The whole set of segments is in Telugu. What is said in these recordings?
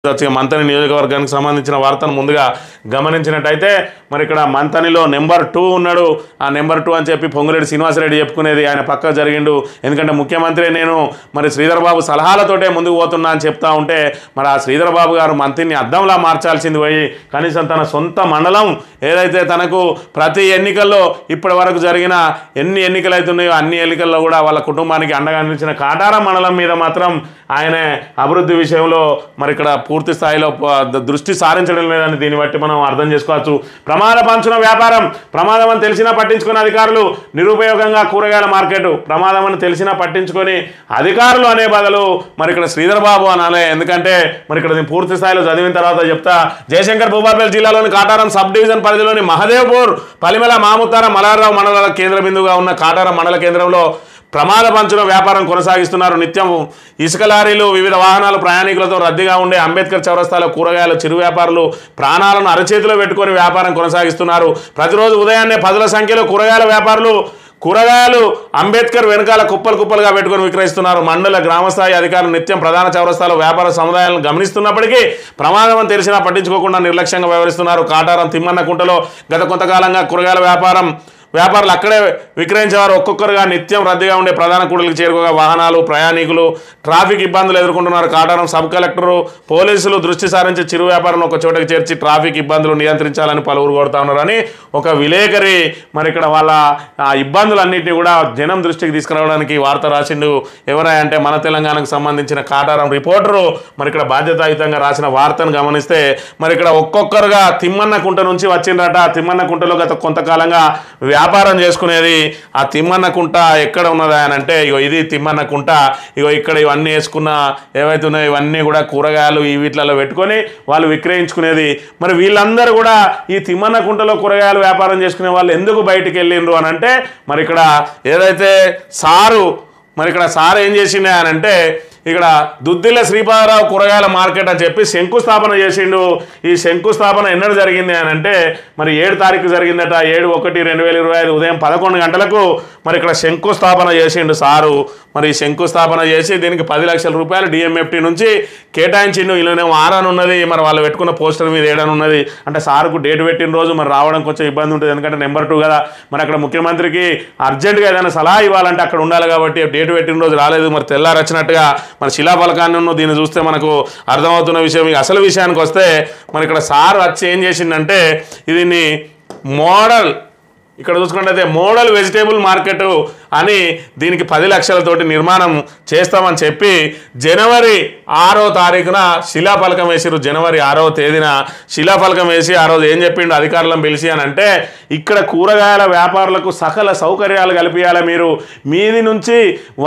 మంతని నియోజకవర్గానికి సంబంధించిన వార్తను ముందుగా గమనించినట్టయితే మరి ఇక్కడ మంతనిలో నెంబర్ 2 ఉన్నాడు. ఆ నెంబర్ 2 అని చెప్పి పొంగులేటి శ్రీనివాసరెడ్డి చెప్పుకునేది ఆయన పక్క జరిగిండు. ఎందుకంటే ముఖ్యమంత్రి నేను మరి శ్రీధర్ బాబు సలహాలతోటే ముందుకు పోతున్నా అని చెప్తా ఉంటే మరి ఆ శ్రీధర్ బాబు గారు మంత్రిని అద్దంలా మార్చాల్సింది పోయి కనీసం తన సొంత మండలం ఏదైతే తనకు ప్రతి ఎన్నికల్లో ఇప్పటి వరకు జరిగిన ఎన్ని ఎన్నికలు అవుతున్నాయో అన్ని ఎన్నికల్లో కూడా వాళ్ళ కుటుంబానికి అండగా నిలిచిన కాటారం మండలం మీద మాత్రం ఆయన అభివృద్ధి విషయంలో మరి ఇక్కడ పూర్తి స్థాయిలో దృష్టి సారించడం లేదని దీన్ని బట్టి మనం అర్థం చేసుకోవచ్చు. ప్రమాద పంచున వ్యాపారం ప్రమాదం అని తెలిసినా పట్టించుకునే అధికారులు నిరుపయోగంగా కూరగాయల మార్కెట్ ప్రమాదం అని తెలిసినా పట్టించుకొని అధికారులు అనే బదులు మరి ఇక్కడ శ్రీధర్ బాబు అనాలే. ఎందుకంటే మరి ఇక్కడ నేను పూర్తి స్థాయిలో చదివిన తర్వాత చెప్తా. జయశంకర్ భూపాలపల్లి జిల్లాలోని కాటారం సబ్ డివిజన్ పరిధిలోని మహదేవ్పూర్ పలిమల మాముతార మలారావు మండలాల కేంద్ర బిందువుగా ఉన్న కాటారం మండల కేంద్రంలో ప్రమాద పంచుల వ్యాపారం కొనసాగిస్తున్నారు. నిత్యం ఇసుక లారీలు వివిధ వాహనాలు ప్రయాణికులతో రద్దీగా ఉండే అంబేద్కర్ చౌరస్తాలో కూరగాయలు చిరు వ్యాపారులు ప్రాణాలను అరచేతిలో పెట్టుకొని వ్యాపారం కొనసాగిస్తున్నారు. ప్రతిరోజు ఉదయాన్నే పదుల సంఖ్యలో కూరగాయల వ్యాపారులు కూరగాయలు అంబేద్కర్ వెనకాల కుప్పలుగా పెట్టుకొని విక్రయిస్తున్నారు. మండల గ్రామస్థాయి అధికారులు నిత్యం ప్రధాన చౌరస్తాలో వ్యాపార సముదాయాలను గమనిస్తున్నప్పటికీ ప్రమాదం అని తెలిసినా పట్టించుకోకుండా నిర్లక్ష్యంగా వ్యవహరిస్తున్నారు. కాటారం తిమ్మన్నకుంటలో గత కొంతకాలంగా కూరగాయల వ్యాపారులు అక్కడే విక్రయించేవారు ఒక్కొక్కరుగా నిత్యం రద్దీగా ఉండే ప్రధాన కూడలికి చేరుకోగా వాహనాలు ప్రయాణికులు ట్రాఫిక్ ఇబ్బందులు ఎదుర్కొంటున్నారు. కాటారం సబ్ కలెక్టరు పోలీసులు దృష్టి సారించి చిరు వ్యాపారం ఒక చోటకి చేర్చి ట్రాఫిక్ ఇబ్బందులు నియంత్రించాలని పలువురు కోరుతా ఉన్నారని ఒక విలేకరి మరి ఇక్కడ వాళ్ళ ఇబ్బందులన్నింటినీ కూడా జనం దృష్టికి తీసుకురావడానికి వార్త రాసిండు. ఎవరంటే మన తెలంగాణకు సంబంధించిన కాటారం రిపోర్టరు మరి ఇక్కడ బాధ్యతాయుతంగా రాసిన వార్తను గమనిస్తే మరి ఇక్కడ ఒక్కొక్కరుగా తిమ్మన్నకుంట నుంచి వచ్చిందట. తిమ్మన్నకుంటలో గత కొంతకాలంగా వ్యాపారం చేసుకునేది. ఆ తిమ్మన్నకుంట ఎక్కడ ఉన్నదా అని అంటే ఇగో ఇది తిమ్మన్నకుంట. ఇగో ఇక్కడ ఇవన్నీ వేసుకున్న ఏవైతే ఉన్నాయో ఇవన్నీ కూడా కూరగాయలు ఈ వీటిలలో పెట్టుకొని వాళ్ళు విక్రయించుకునేది. మరి వీళ్ళందరూ కూడా ఈ తిమ్మన్నకుంటలో కూరగాయలు వ్యాపారం చేసుకునే వాళ్ళు ఎందుకు బయటికి వెళ్ళిండ్రు అని అంటే మరి ఇక్కడ ఏదైతే సారు ఏం చేసిండే అని అంటే ఇక్కడ దుద్దిల్ల శ్రీపాదరావు కూరగాయల మార్కెట్ అని చెప్పి శంకుస్థాపన చేసిండు. ఈ శంకుస్థాపన ఎన్నడూ జరిగింది అని అంటే మరి 7 తారీఖు జరిగిందట. 7/1/2025 ఉదయం 11 గంటలకు మరి ఇక్కడ శంకుస్థాపన చేసిండు సారు. మరి శంకుస్థాపన చేసి దీనికి 10 లక్షల రూపాయలు డిఎంఎఫ్టీ నుంచి కేటాయించిండు. ఇలానేమో ఆరాన్ ఉన్నది మరి వాళ్ళు పెట్టుకున్న పోస్టర్ మీద ఏడాను ఉన్నది. అంటే సారుకు డేట్ పెట్టిన రోజు మరి రావడం కొంచెం ఇబ్బంది ఉంటుంది. ఎందుకంటే నెంబర్ 2 కదా. మరి అక్కడ ముఖ్యమంత్రికి అర్జెంటుగా ఏదైనా సలహా ఇవ్వాలంటే అక్కడ ఉండాలి కాబట్టి డేట్ పెట్టిన రోజు రాలేదు. మరి తెల్లారచ్చినట్టుగా మరి శిలాఫలకాన్ని దీన్ని చూస్తే మనకు అర్థమవుతున్న విషయం. అసలు విషయానికి వస్తే మరి ఇక్కడ సార్ వచ్చి ఏం చేసిందంటే దీన్ని మోడల్ ఇక్కడ చూసుకున్నట్టయితే మోడల్ వెజిటేబుల్ మార్కెట్ అని దీనికి 10 లక్షలతోటి నిర్మాణం చేస్తామని చెప్పి జనవరి 6వ తారీఖున శిలాఫలకం వేసిరు. జనవరి 6వ తేదీన శిలాఫలకం వేసి ఆ రోజు ఏం చెప్పిండు అధికారులను పిలిచి అని అంటే ఇక్కడ కూరగాయల వ్యాపారులకు సకల సౌకర్యాలు కల్పించాలి. మీరు మీది నుంచి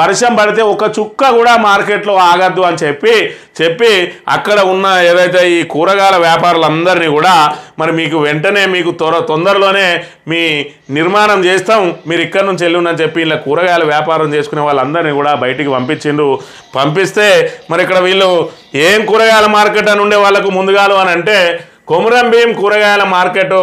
వర్షం పడితే ఒక చుక్క కూడా మార్కెట్లో ఆగద్దు అని చెప్పి అక్కడ ఉన్న ఏదైతే ఈ కూరగాయల వ్యాపారులందరినీ కూడా మరి మీకు వెంటనే మీకు తొందరలోనే మీ నిర్మాణం చేస్తాం మీరు ఇక్కడ నుంచి వెళ్ళునని చెప్పి ఇలా కూరగాయల వ్యాపారం చేసుకునే వాళ్ళందరినీ కూడా బయటికి పంపిస్తే మరి ఇక్కడ వీళ్ళు ఏం కూరగాయల మార్కెట్ అని ఉండే వాళ్ళకు ముందుగాలు అని అంటే కొమురం భీం కూరగాయల మార్కెట్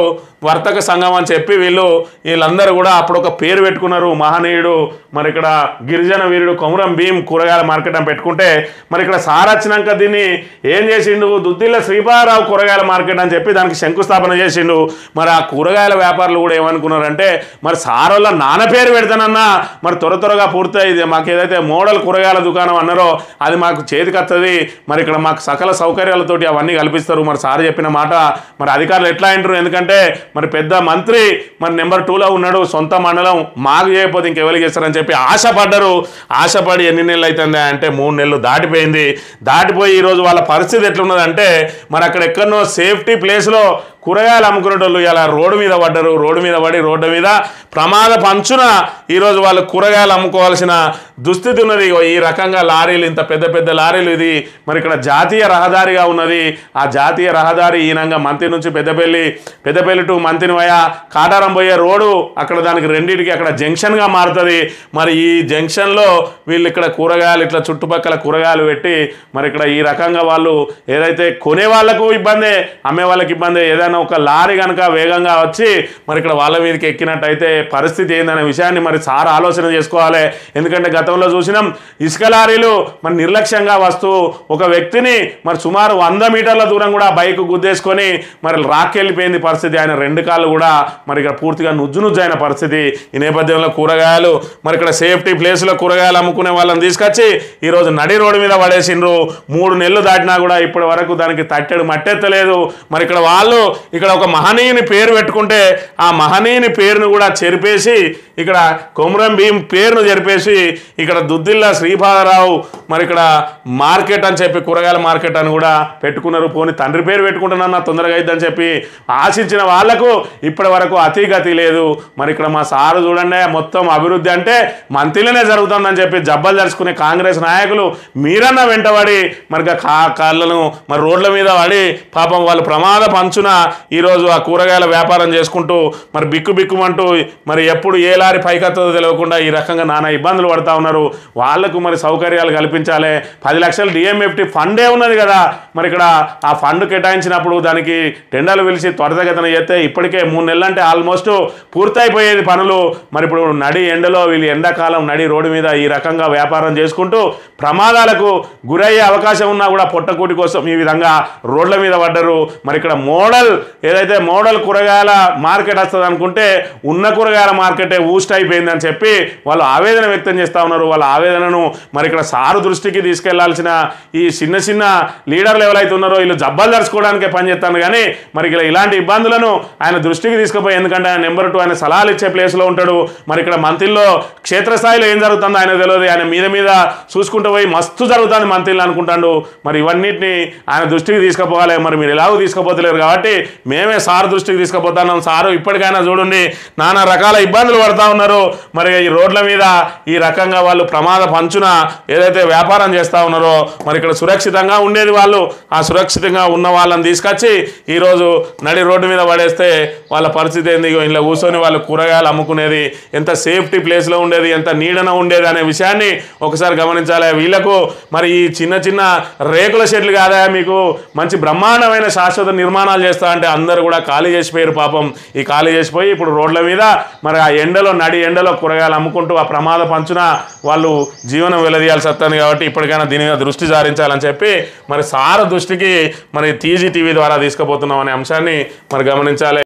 వర్తక సంఘం అని చెప్పి వీళ్ళందరూ కూడా అప్పుడు ఒక పేరు పెట్టుకున్నారు. మహనీయుడు మరి ఇక్కడ గిరిజన వీరుడు కొమురం భీం కూరగాయల మార్కెట్ అని పెట్టుకుంటే మరి ఇక్కడ సార్ వచ్చినాక దీన్ని ఏం చేసిండు దుద్దిల్ల శ్రీపాదరావు కూరగాయల మార్కెట్ అని చెప్పి దానికి శంకుస్థాపన చేసిండు. మరి ఆ కూరగాయల వ్యాపారులు కూడా ఏమనుకున్నారంటే మరి సార్ వల్ల నాన్న పేరు పెడతానన్నా మరి త్వరగా పూర్తయింది. మాకు ఏదైతే మోడల్ కూరగాయల దుకాణం అన్నారో అది మాకు చేతికి వస్తుంది. మరి ఇక్కడ మాకు సకల సౌకర్యాలతోటి అవన్నీ కల్పిస్తారు. మరి సార్ చెప్పిన మాట మరి అధికారులు ఎట్లా అంటారు? ఎందుకంటే మరి పెద్ద మంత్రి మరి నెంబర్ 2లో ఉన్నాడు. సొంత మండలం మాకు చేయకపోతే ఇంకెవరికి చేస్తారని చెప్పి ఆశపడి ఎన్ని నెలలు అవుతుంది అంటే 3 నెలలు దాటిపోయి ఈరోజు వాళ్ళ పరిస్థితి ఎట్లున్నదంటే మరి అక్కడ ఎక్కడనో సేఫ్టీ ప్లేస్లో కూరగాయలు అమ్ముకునేటోళ్ళు ఇలా రోడ్డు మీద పడ్డారు. రోడ్డు మీద ప్రమాద పంచున ఈరోజు వాళ్ళు కూరగాయలు అమ్ముకోవాల్సిన దుస్థితి ఉన్నది. ఈ రకంగా లారీలు ఇంత పెద్ద లారీలు ఇది మరి ఇక్కడ జాతీయ రహదారిగా ఉన్నది. ఆ జాతీయ రహదారి ఈనంగా మంత్రి నుంచి పెద్దపల్లి టు మంత్రిని వయా కాటారం పోయే రోడ్డు అక్కడ దానికి రెండింటికి అక్కడ జంక్షన్గా మారుతుంది. మరి ఈ జంక్షన్లో వీళ్ళు ఇక్కడ కూరగాయలు ఇట్లా చుట్టుపక్కల కూరగాయలు పెట్టి మరి ఇక్కడ ఈ రకంగా వాళ్ళు ఏదైతే కొనే వాళ్ళకు ఇబ్బందే అమ్మే వాళ్ళకి ఇబ్బందే ఏదైనా ఏదైనా ఒక లారీ కనుక వేగంగా వచ్చి మరి ఇక్కడ వాళ్ళ మీదకి ఎక్కినట్టయితే పరిస్థితి ఏందనే విషయాన్ని మరి సార్ ఆలోచన చేసుకోవాలి. ఎందుకంటే గతంలో చూసినాం ఇసుక లారీలు మరి నిర్లక్ష్యంగా వస్తూ ఒక వ్యక్తిని మరి సుమారు 100 మీటర్ల దూరం కూడా బైక్ గుద్దేసుకొని మరి రాకెళ్ళిపోయింది పరిస్థితి. ఆయన 2 కాళ్ళు కూడా మరి ఇక్కడ పూర్తిగా నుజ్జు అయిన పరిస్థితి. ఈ నేపథ్యంలో కూరగాయలు మరి ఇక్కడ సేఫ్టీ ప్లేస్లో కూరగాయలు అమ్ముకునే వాళ్ళని తీసుకొచ్చి ఈరోజు నడి రోడ్డు మీద పడేసిండ్రు. 3 నెలలు దాటినా కూడా ఇప్పటి వరకు దానికి తట్టెడు మట్టెత్తలేదు. మరి ఇక్కడ వాళ్ళు ఇక్కడ ఒక మహనీయుని పేరు పెట్టుకుంటే ఆ మహనీయుని పేరును కూడా చెరిపేసి ఇక్కడ కొమురం భీం పేరును చెరిపేసి ఇక్కడ దుద్దిల్ల శ్రీపాదరావు మరి ఇక్కడ మార్కెట్ అని చెప్పి కూరగాయల మార్కెట్ అని కూడా పెట్టుకున్నారు. పోని తండ్రి పేరు పెట్టుకుంటున్నా తొందరగా అయిద్దని చెప్పి ఆశించిన వాళ్లకు ఇప్పటి వరకు అతిగతి లేదు. మరి ఇక్కడ మా సారు చూడండి మొత్తం అభివృద్ధి అంటే మంత్రిలోనే జరుగుతుందని చెప్పి జబ్బలు జరుచుకునే కాంగ్రెస్ నాయకులు మీరన్నా వెంటబడి మరి కాళ్ళను మరి రోడ్ల మీద పడి పాపం వాళ్ళు ప్రమాద పంచున ఈరోజు ఆ కూరగాయల వ్యాపారం చేసుకుంటూ మరి బిక్కుమంటూ మరి ఎప్పుడు ఏ లారీ పైకత్తుందో తెలియకుండా ఈ రకంగా నానా ఇబ్బందులు పడతా ఉన్నారు. వాళ్లకు మరి సౌకర్యాలు కల్పించాలి. 10 లక్షలు డిఎంఎఫ్టీ ఫండే ఉన్నది కదా, మరి ఇక్కడ ఆ ఫండ్ కేటాయించినప్పుడు దానికి టెండర్లు పిలిచి త్వరితగతిన చేస్తే ఇప్పటికే 3 నెలలు అంటే ఆల్మోస్ట్ పూర్తయిపోయేది పనులు. మరి ఇప్పుడు నడి ఎండలో వీళ్ళు ఎండాకాలం నడి రోడ్డు మీద ఈ రకంగా వ్యాపారం చేసుకుంటూ ప్రమాదాలకు గురయ్యే అవకాశం ఉన్నా కూడా పొట్టకూటి కోసం ఈ విధంగా రోడ్ల మీద పడ్డరు. మరి ఇక్కడ ఏదైతే మోడల్ కూరగాయల మార్కెట్ వస్తుంది అనుకుంటే ఉన్న కూరగాయల మార్కెటే ఊస్ట్ అయిపోయిందని చెప్పి వాళ్ళు ఆవేదన వ్యక్తం చేస్తూ ఉన్నారు. వాళ్ళ ఆవేదనను మరి ఇక్కడ సారు దృష్టికి తీసుకెళ్లాల్సిన ఈ చిన్న లీడర్లు ఎవరైతే ఉన్నారో వీళ్ళు జబ్బలు దర్చుకోవడానికే పనిచేస్తాను కానీ మరి ఇక్కడ ఇలాంటి ఇబ్బందులను ఆయన దృష్టికి తీసుకుపోయి, ఎందుకంటే ఆయన నెంబర్ 2 ఆయన సలహాలు ఇచ్చే ప్లేస్లో ఉంటాడు. మరి ఇక్కడ మంత్రిలో క్షేత్రస్థాయిలో ఏం జరుగుతుందో ఆయన తెలియదు. ఆయన మీద చూసుకుంటూ పోయి మస్తు జరుగుతుంది మంత్రిలో అనుకుంటాడు. మరి ఇవన్నిటిని ఆయన దృష్టికి తీసుకుపోవాలి. మరి మీరు ఎలాగో తీసుకుపోతలేరు కాబట్టి మేమే సార్ దృష్టికి తీసుకుపోతున్నాం. సారు ఇప్పటికైనా చూడండి నానా రకాల ఇబ్బందులు పడతా ఉన్నారు. మరి ఈ రోడ్ల మీద ఈ రకంగా వాళ్ళు ప్రమాద పంచున ఏదైతే వ్యాపారం చేస్తూ ఉన్నారో మరి ఇక్కడ సురక్షితంగా ఉండేది వాళ్ళు, ఆ సురక్షితంగా ఉన్న వాళ్ళని తీసుకొచ్చి ఈరోజు నడి రోడ్డు మీద పడేస్తే వాళ్ళ పరిస్థితి ఏంది? ఇలా కూర్చొని వాళ్ళు కూరగాయలు అమ్ముకునేది ఎంత సేఫ్టీ ప్లేస్లో ఉండేది, ఎంత నీడన ఉండేది అనే విషయాన్ని ఒకసారి గమనించాలి. వీళ్ళకు మరి ఈ చిన్న రేకుల షెడ్లు కాదా మీకు మంచి బ్రహ్మాండమైన శాశ్వత నిర్మాణాలు చేస్తా అంటే అందరూ కూడా ఖాళీ చేసిపోయారు. పాపం ఈ ఖాళీ చేసిపోయి ఇప్పుడు రోడ్ల మీద మరి ఆ నడి ఎండలో కూరగాయలు అమ్ముకుంటూ ఆ ప్రమాద పంచున వాళ్ళు జీవనం వెలదీయాల్సి వస్తుంది. కాబట్టి ఇప్పటికైనా దీని మీద దృష్టి సారించాలని చెప్పి మరి సార్ దృష్టికి మరి టీజీ టీవీ ద్వారా తీసుకుపోతున్నాం అనే అంశాన్ని మరి గమనించాలి.